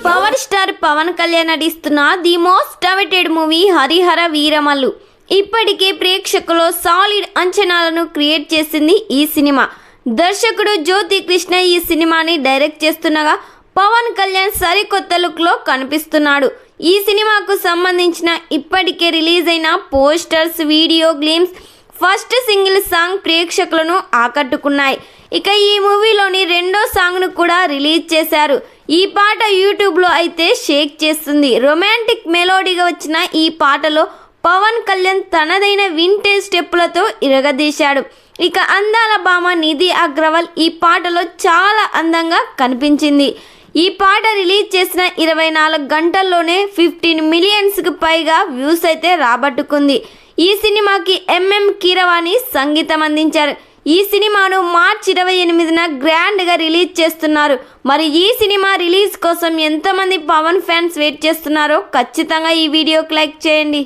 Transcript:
Power star Pawan Kalyan నటిస్తున్న the most awaited movie Harihara Veeramallu ఇప్పటికే ప్రేక్షకుల్లో సాలిడ్ అంచనాలను క్రియేట్ చేసింది ఈ సినిమా. దర్శకుడు జ్యోతి కృష్ణ ఈ సినిమాని డైరెక్ట్ చేస్తుండగా పవన్ కళ్యాణ్ సరికొత్త లుక్లో కనిపిస్తున్నాడు. ఈ సినిమాకు సంబంధించిన ఇప్పటికే రిలీజ్ అయిన posters, video glimpse, first single song ప్రేక్షకులను ఆకట్టుకున్నాయి. ఇక ఈ మూవీలోని రెండో సాంగ్ను కూడా రిలీజ్ చేశారు. ఈ పాట యూట్యూబ్లో అయితే షేక్ చేస్తుంది. రొమాంటిక్ మెలోడీగా వచ్చిన ఈ పాటలో పవన్ కళ్యాణ్ తనదైన వింటేజ్ స్టెప్పులతో ఇరగదీశాడు. ఇక అందాల భామ నిధి అగ్రవాల్ ఈ పాటలో చాలా అందంగా కనిపించింది. ఈ పాట రిలీజ్ చేసిన 24 గంటల్లోనే 15 మిలియన్స్కి పైగా వ్యూస్ అయితే రాబట్టుకుంది. ఈ సినిమాకి ఎంఎం కీరవాణి సంగీతం అందించారు. ఈ సినిమాను మార్చి 28న గ్రాండ్గా రిలీజ్ చేస్తున్నారు. మరి ఈ సినిమా రిలీజ్ కోసం ఎంతమంది పవన్ ఫ్యాన్స్ వెయిట్ చేస్తున్నారో ఖచ్చితంగా ఈ వీడియోకి లైక్ చేయండి.